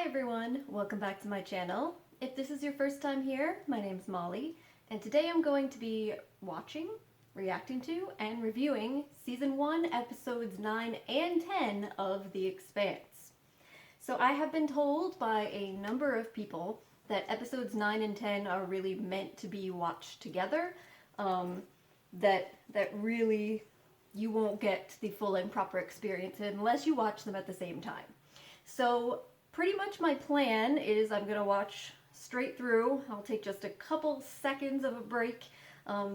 Hi everyone, welcome back to my channel. If this is your first time here, my name's Molly, and today I'm going to be watching, reacting to, and reviewing Season 1, Episodes 9 and 10 of The Expanse. So I have been told by a number of people that Episodes 9 and 10 are really meant to be watched together, that really you won't get the full and proper experience unless you watch them at the same time. So pretty much my plan is I'm going to watch straight through. I'll take just a couple seconds of a break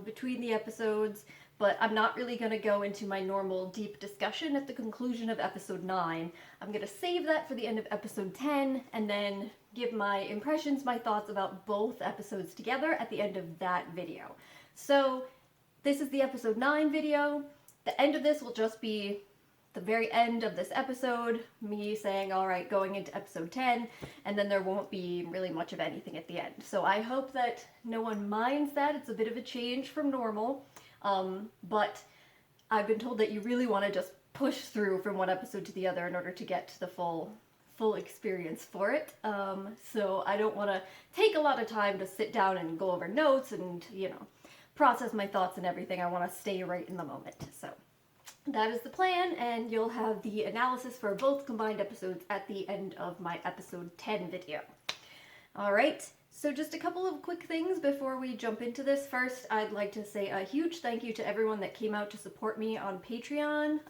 between the episodes, but I'm not really going to go into my normal deep discussion at the conclusion of episode 9. I'm going to save that for the end of episode 10 and then give my impressions, my thoughts about both episodes together at the end of that video. So this is the episode 9 video. The end of this will just be the very end of this episode, me saying, all right, going into episode 10, and then there won't be really much of anything at the end. So I hope that no one minds that. It's a bit of a change from normal, but I've been told that you really want to just push through from one episode to the other in order to get the full experience for it. So I don't want to take a lot of time to sit down and go over notes and, process my thoughts and everything. I want to stay right in the moment. So that is the plan, and you'll have the analysis for both combined episodes at the end of my episode 10 video. Alright, so just a couple of quick things before we jump into this. First, I'd like to say a huge thank you to everyone that came out to support me on Patreon.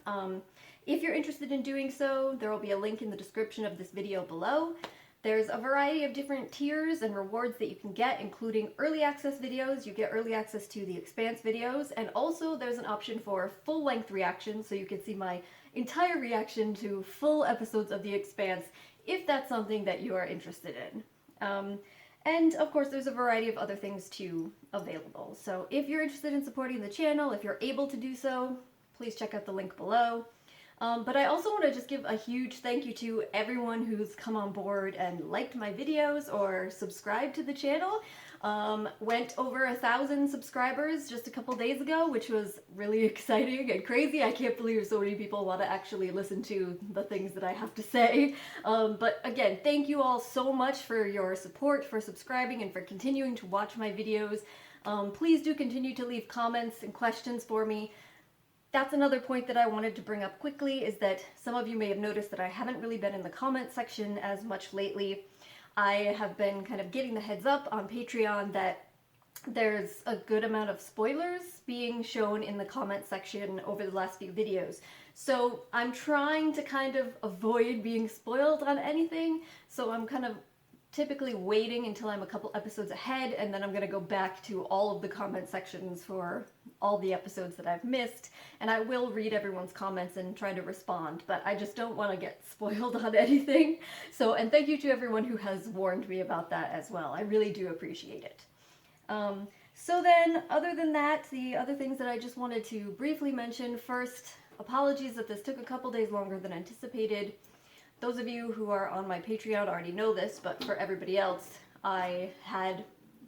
If you're interested in doing so, there will be a link in the description of this video below. There's a variety of different tiers and rewards that you can get, including early access videos. You get early access to the Expanse videos, and also there's an option for full-length reactions, so you can see my entire reaction to full episodes of the Expanse, if that's something that you are interested in. And of course there's a variety of other things too available. So if you're interested in supporting the channel, if you're able to do so, please check out the link below. But I also want to just give a huge thank you to everyone who's come on board and liked my videos or subscribed to the channel. Went over 1,000 subscribers just a couple days ago, which was really exciting and crazy. I can't believe so many people want to actually listen to the things that I have to say. But again, thank you all so much for your support, for subscribing, and for continuing to watch my videos. Please do continue to leave comments and questions for me. That's another point that I wanted to bring up quickly, is that some of you may have noticed that I haven't really been in the comment section as much lately. I have been kind of getting the heads up on Patreon that there's a good amount of spoilers being shown in the comment section over the last few videos. So I'm trying to kind of avoid being spoiled on anything, so I'm kind of typically waiting until I'm a couple episodes ahead, and then I'm going to go back to all of the comment sections for all the episodes that I've missed, and I will read everyone's comments and try to respond, but I just don't want to get spoiled on anything. So, and thank you to everyone who has warned me about that as well. I really do appreciate it. So then, other than that, the other things that I just wanted to briefly mention. First, apologies that this took a couple days longer than anticipated. Those of you who are on my Patreon already know this, but for everybody else, I had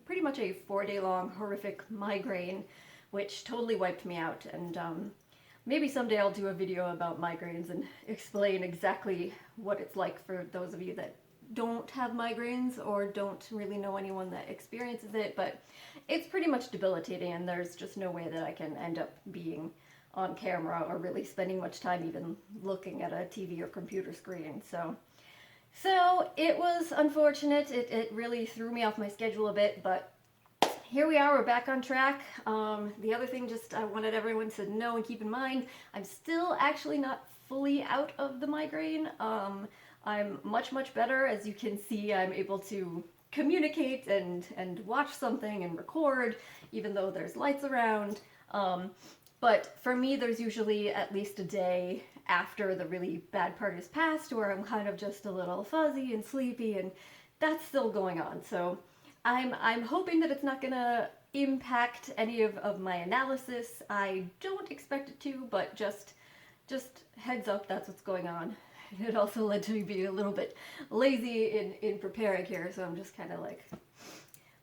pretty much a 4-day-long horrific migraine, which totally wiped me out, and maybe someday I'll do a video about migraines and explain exactly what it's like for those of you that don't have migraines or don't really know anyone that experiences it, but it's pretty much debilitating, and there's just no way that I can end up being on camera or really spending much time even looking at a TV or computer screen. So it was unfortunate. It really threw me off my schedule a bit, but here we are, we're back on track. The other thing just I wanted everyone to know and keep in mind, I'm still actually not fully out of the migraine. I'm much better. As you can see, I'm able to communicate and watch something and record, even though there's lights around. But for me, there's usually at least a day after the really bad part is past where I'm kind of just a little fuzzy and sleepy, and that's still going on. So I'm hoping that it's not going to impact any of my analysis. I don't expect it to, but just heads up, that's what's going on. It also led to me being a little bit lazy in preparing here, so I'm just kind of like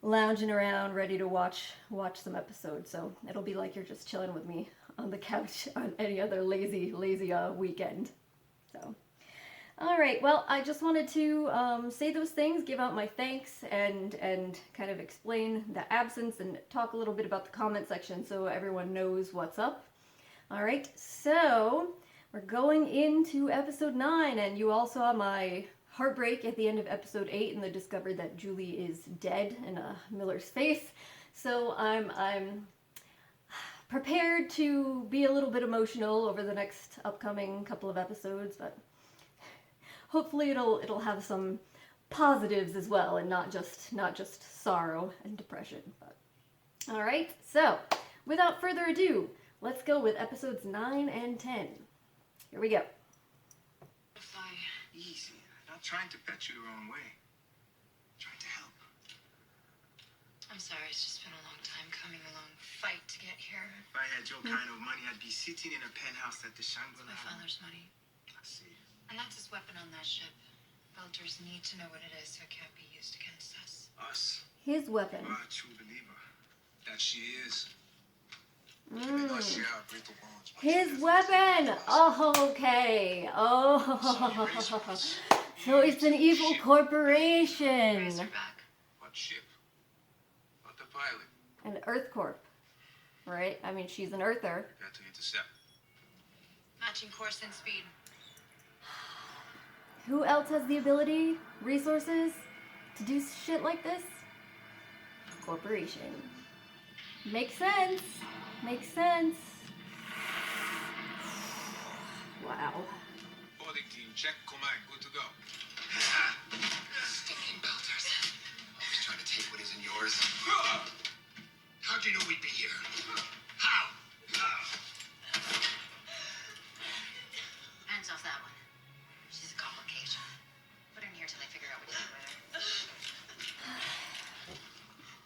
lounging around ready to watch some episodes. So it'll be like you're just chilling with me on the couch on any other lazy weekend. So Alright, well, I just wanted to say those things, give out my thanks, and kind of explain the absence and talk a little bit about the comment section so everyone knows what's up. Alright, so we're going into episode 9, and you all saw my heartbreak at the end of episode 8 and the discovery that Julie is dead in Miller's face. So I'm prepared to be a little bit emotional over the next upcoming couple of episodes, but hopefully it'll have some positives as well, and not just sorrow and depression. But all right, so without further ado, let's go with episodes 9 and 10. Here we go. Easy. I'm not trying to bet you the wrong way. I'm trying to help. I'm sorry, it's just been a long time coming, a long fight to get here. If I had your kind of money, I'd be sitting in a penthouse at the Shangri-La. It's my father's money. I see. And that's his weapon on that ship. Belters need to know what it is so it can't be used against us. Us? His weapon. You are a true believer. That she is. His weapon! Oh, okay. Oh, so it's an evil corporation. Razorback. What ship? Not the pilot. An Earth Corp, right? I mean, she's an Earther. Got to intercept. Matching course and speed. Who else has the ability, resources, to do shit like this? Corporation. Makes sense. Makes sense. Wow. Boarding team, check command. Good to go. Stinking Belters. Always trying to take what isn't yours. How'd you know we'd be here? How? Hands off that one. She's a complication. Put her in here till they figure out what to do with her.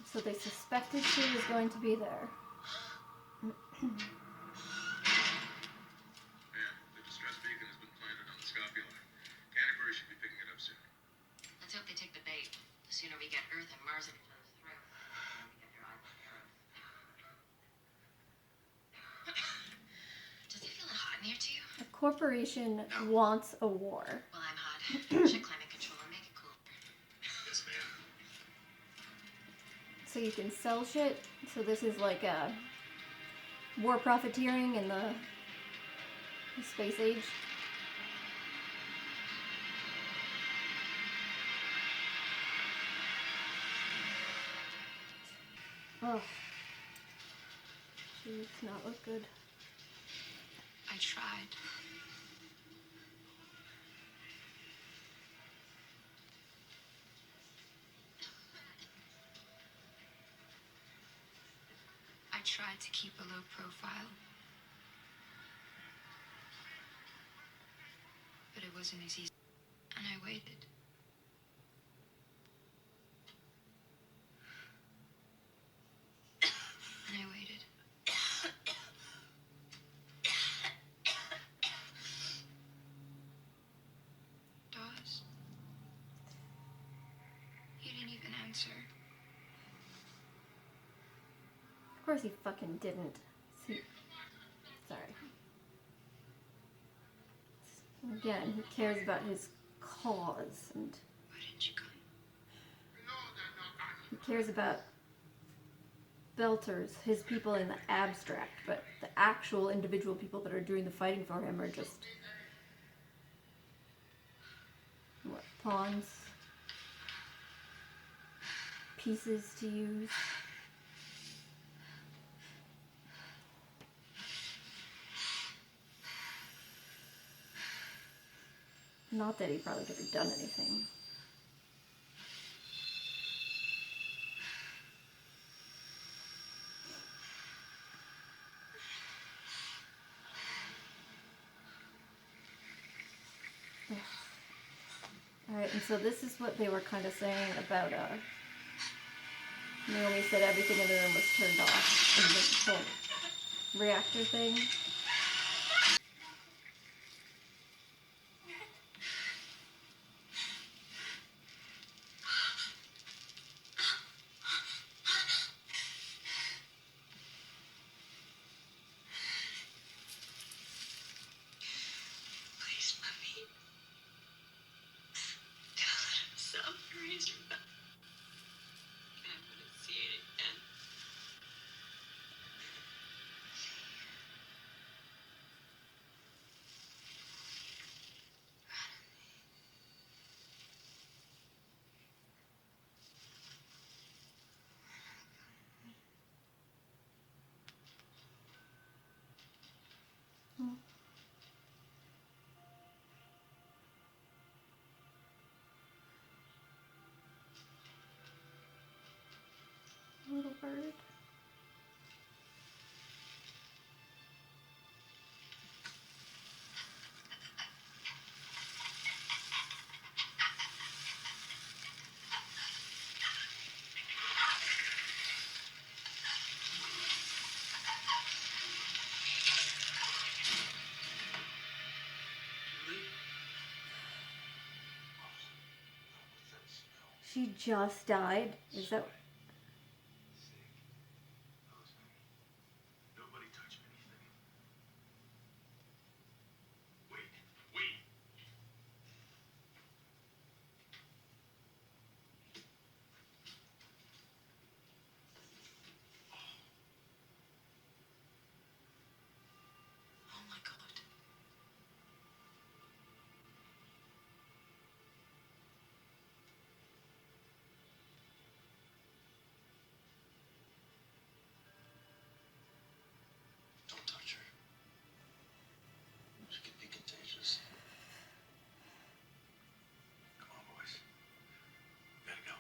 So they suspected she was going to be there. Yeah, the distress beacon has been planted on the scapula. Canterbury should be picking it up soon. Let's hope they take the bait. The sooner we get Earth and Mars at each other's throat, the sooner we get their eyes on Eros. Does it feel hot in here to you? A corporation wants a war. Well, I'm hot. Check climate control and make it cooler. Yes, ma'am. So you can sell shit. So this is like a war profiteering in the space age. Oh, she does not look good. I tried. I tried to keep a low profile. But it wasn't as easy. And I waited. And I waited. Dawes? You didn't even answer. Of course he fucking didn't. See, sorry. Again, he cares about his cause, and Why didn't you come? he cares about Belters, his people in the abstract, but the actual individual people that are doing the fighting for him are just, what, pawns? Pieces to use? Not that he probably could have done anything. Alright, and so this is what they were kind of saying about, Naomi said everything in the room was turned off in this whole reactor thing. Please, Mommy. card. She just died. Is that? Nobody touch anything. Wait, wait. Oh my god. Don't touch her. She could be contagious. Come on, boys. We gotta go.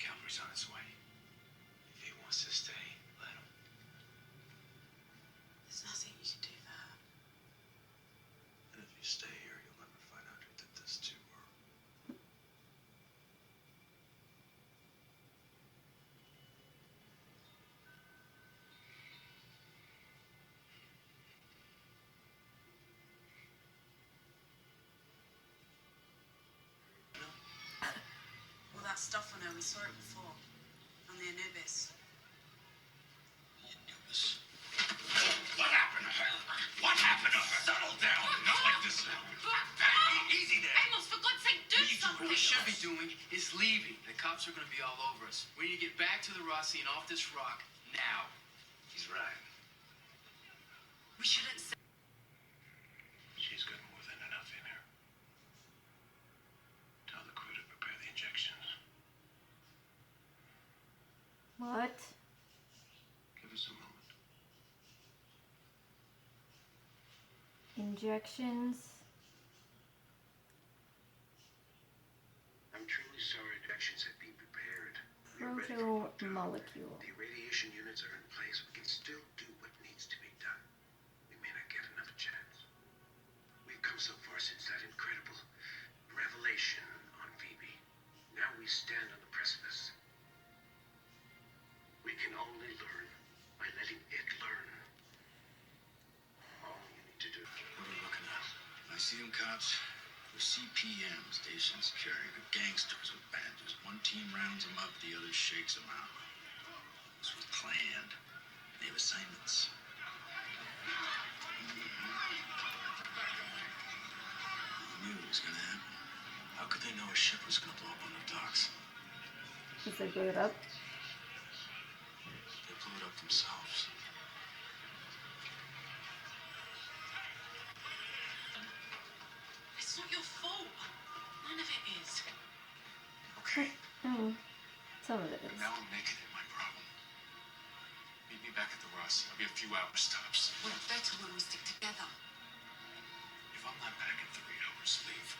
Cavalry's on its way. If he wants to stay, let him. There's nothing you can do for her. And if you stay here, you'll never find out who did this to her. All that stuff on her, we saw it before. On the Anubis. Anubis. What happened to her? What happened to her? Settle down. Not like this now. Easy there. Amos, for God's sake, do something! What we should be doing is leaving. The cops are going to be all over us. We need to get back to the Rossi and off this rock now. He's right. We shouldn't say... She's got more than enough in her. Tell the crew to prepare the injections. What? Give us a moment. Injections. I'm truly sorry injections have been prepared. You're ready for what to do. Proto-molecule. The irradiation units are in place. We can still do what needs to be done. We may not get another chance. We've come so far since that incredible revelation on Phoebe. Now we stand on the precipice. We can only learn by letting it learn. All you need to do. What are you looking at? I see them cops. They're CPM stations carrying the gangsters with badges. One team rounds them up, the other shakes them out. This was planned. They have assignments. They knew it was gonna happen. How could they know a ship was gonna blow up on the docks? Because they blew it up. They blew it up themselves. It's not your fault. None of it is. Okay. Oh, some of it is. Now I'm naked in my problem. Meet me back at the Rossi. I'll be a few hours tops. We're better when we stick together. If I'm not back in 3 hours, leave.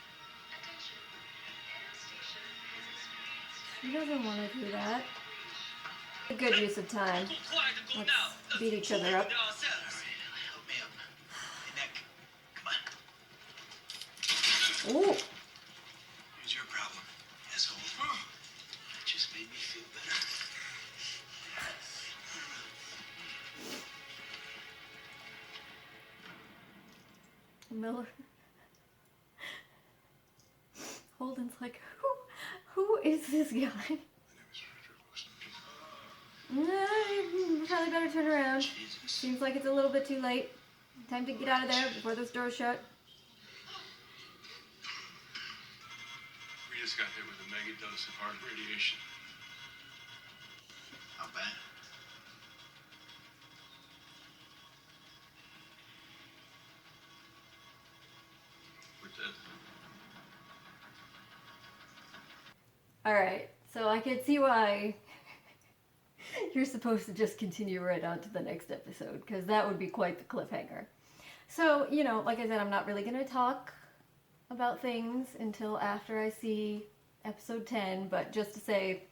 He doesn't want to do that. A good use of time. Let's beat each other up. All right, help me up. Hey, Nick, come on. Ooh. Here's your problem, asshole. It just made me feel better. Miller. Holden's like, who is this guy? Probably better turn around. Jesus. Seems like it's a little bit too late. Time to get out of there before those doors shut. We just got there with a mega dose of hard radiation. How bad? We're dead. Alright, so I can see why you're supposed to just continue right on to the next episode, because that would be quite the cliffhanger. So, you know, like I said, I'm not really going to talk about things until after I see episode 10, but just to say,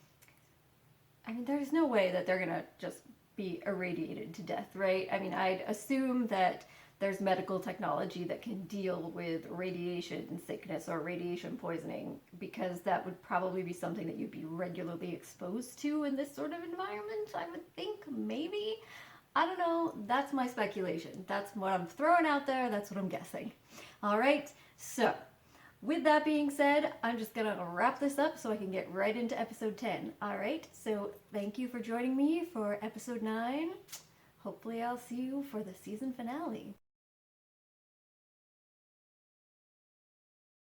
I mean, there's no way that they're gonna just be irradiated to death, right? I mean, I'd assume that there's medical technology that can deal with radiation sickness or radiation poisoning, because that would probably be something that you'd be regularly exposed to in this sort of environment, I would think, maybe. I don't know, that's my speculation. That's what I'm throwing out there, that's what I'm guessing. All right, so with that being said, I'm just gonna wrap this up so I can get right into episode 10. All right, so thank you for joining me for episode 9. Hopefully I'll see you for the season finale.